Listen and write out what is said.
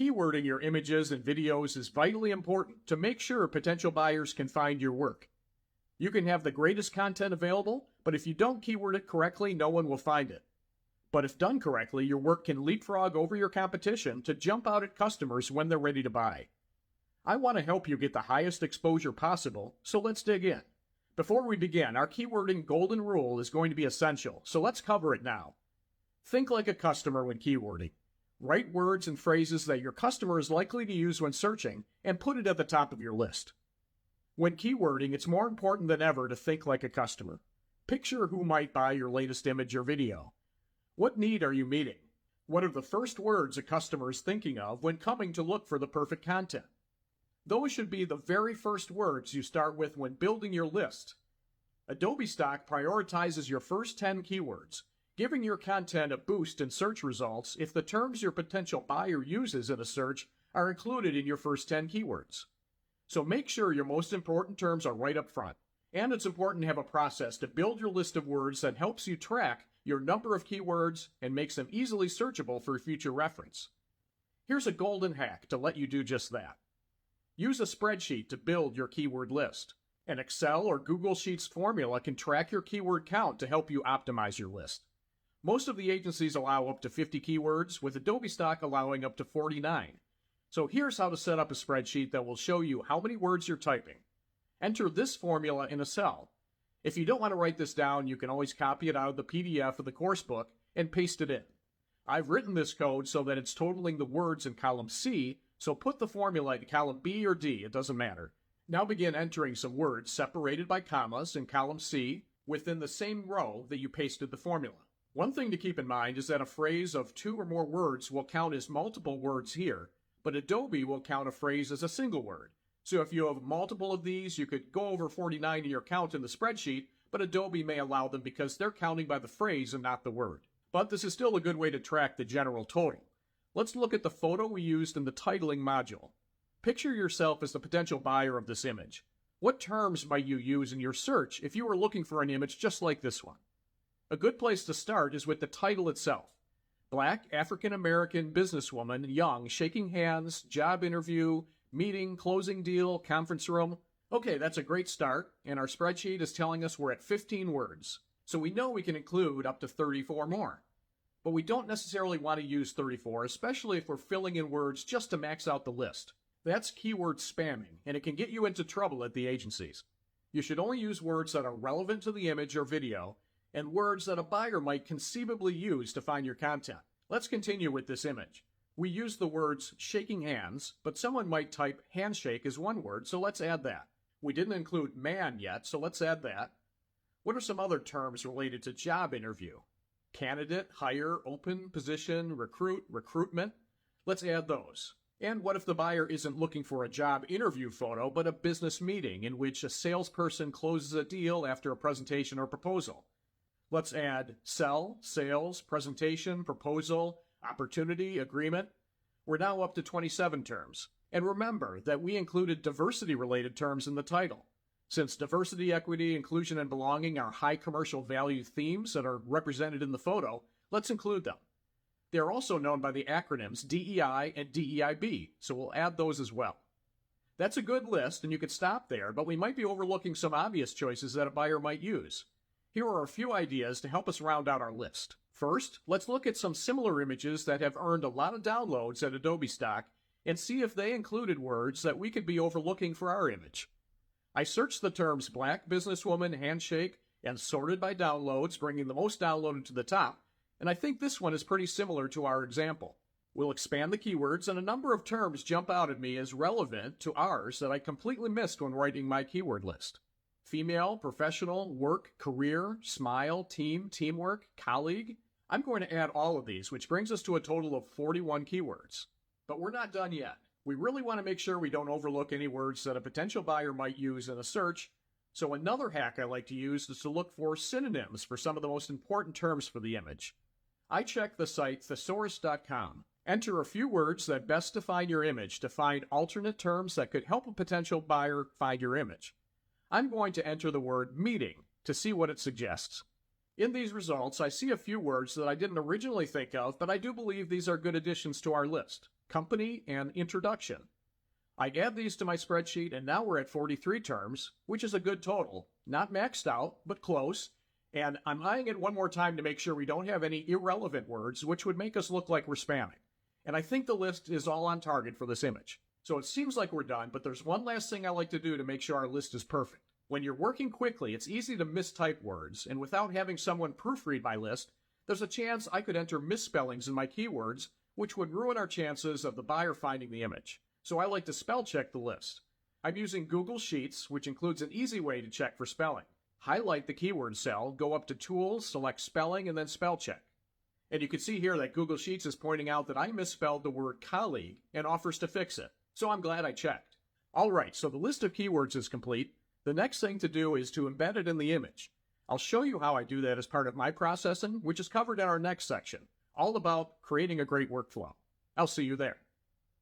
Keywording your images and videos is vitally important to make sure potential buyers can find your work. You can have the greatest content available, but if you don't keyword it correctly, no one will find it. But if done correctly, your work can leapfrog over your competition to jump out at customers when they're ready to buy. I want to help you get the highest exposure possible, so let's dig in. Before we begin, our keywording golden rule is going to be essential, so let's cover it now. Think like a customer when keywording. Write words and phrases that your customer is likely to use when searching, and put it at the top of your list. When keywording, it's more important than ever to think like a customer. Picture who might buy your latest image or video. What need are you meeting? What are the first words a customer is thinking of when coming to look for the perfect content? Those should be the very first words you start with when building your list. Adobe Stock prioritizes your first 10 keywords, giving your content a boost in search results if the terms your potential buyer uses in a search are included in your first 10 keywords. So make sure your most important terms are right up front. And it's important to have a process to build your list of words that helps you track your number of keywords and makes them easily searchable for future reference. Here's a golden hack to let you do just that. Use a spreadsheet to build your keyword list. An Excel or Google Sheets formula can track your keyword count to help you optimize your list. Most of the agencies allow up to 50 keywords, with Adobe Stock allowing up to 49. So here's how to set up a spreadsheet that will show you how many words you're typing. Enter this formula in a cell. If you don't want to write this down, you can always copy it out of the PDF of the course book and paste it in. I've written this code so that it's totaling the words in column C, so put the formula in column B or D, it doesn't matter. Now begin entering some words separated by commas in column C within the same row that you pasted the formula. One thing to keep in mind is that a phrase of 2 or more words will count as multiple words here, but Adobe will count a phrase as a single word. So if you have multiple of these, you could go over 49 in your count in the spreadsheet, but Adobe may allow them because they're counting by the phrase and not the word. But this is still a good way to track the general total. Let's look at the photo we used in the titling module. Picture yourself as the potential buyer of this image. What terms might you use in your search if you were looking for an image just like this one? A good place to start is with the title itself. Black African-American businesswoman, young, shaking hands, job interview, meeting, closing deal, conference room. Okay, that's a great start, and our spreadsheet is telling us we're at 15 words. So we know we can include up to 34 more. But we don't necessarily want to use 34, especially if we're filling in words just to max out the list. That's keyword spamming, and it can get you into trouble at the agencies. You should only use words that are relevant to the image or video, and words that a buyer might conceivably use to find your content. Let's continue with this image. We use the words shaking hands, but someone might type handshake as one word, so let's add that. We didn't include man yet, so let's add that. What are some other terms related to job interview? Candidate, hire, open, position, recruit, recruitment. Let's add those. And what if the buyer isn't looking for a job interview photo, but a business meeting in which a salesperson closes a deal after a presentation or proposal? Let's add sell, sales, presentation, proposal, opportunity, agreement. We're now up to 27 terms. And remember that we included diversity-related terms in the title. Since diversity, equity, inclusion, and belonging are high commercial value themes that are represented in the photo, let's include them. They are also known by the acronyms DEI and DEIB, so we'll add those as well. That's a good list, and you could stop there, but we might be overlooking some obvious choices that a buyer might use. Here are a few ideas to help us round out our list. First, let's look at some similar images that have earned a lot of downloads at Adobe Stock and see if they included words that we could be overlooking for our image. I searched the terms black businesswoman, handshake, and sorted by downloads, bringing the most downloaded to the top, and I think this one is pretty similar to our example. We'll expand the keywords, and a number of terms jump out at me as relevant to ours that I completely missed when writing my keyword list. Female, professional, work, career, smile, team, teamwork, colleague. I'm going to add all of these, which brings us to a total of 41 keywords. But we're not done yet. We really want to make sure we don't overlook any words that a potential buyer might use in a search, so another hack I like to use is to look for synonyms for some of the most important terms for the image. I check the site thesaurus.com. Enter a few words that best define your image to find alternate terms that could help a potential buyer find your image. I'm going to enter the word meeting to see what it suggests. In these results, I see a few words that I didn't originally think of, but I do believe these are good additions to our list. company, and introduction. I add these to my spreadsheet, and now we're at 43 terms, which is a good total. Not maxed out, but close. And I'm eyeing it one more time to make sure we don't have any irrelevant words, which would make us look like we're spamming. And I think the list is all on target for this image. So it seems like we're done, but there's one last thing I like to do to make sure our list is perfect. When you're working quickly, it's easy to mistype words, and without having someone proofread my list, there's a chance I could enter misspellings in my keywords, which would ruin our chances of the buyer finding the image. So I like to spell check the list. I'm using Google Sheets, which includes an easy way to check for spelling. Highlight the keyword cell, go up to Tools, select Spelling, and then Spell Check. And you can see here that Google Sheets is pointing out that I misspelled the word colleague and offers to fix it. So I'm glad I checked. All right, so the list of keywords is complete. The next thing to do is to embed it in the image. I'll show you how I do that as part of my processing, which is covered in our next section, all about creating a great workflow. I'll see you there.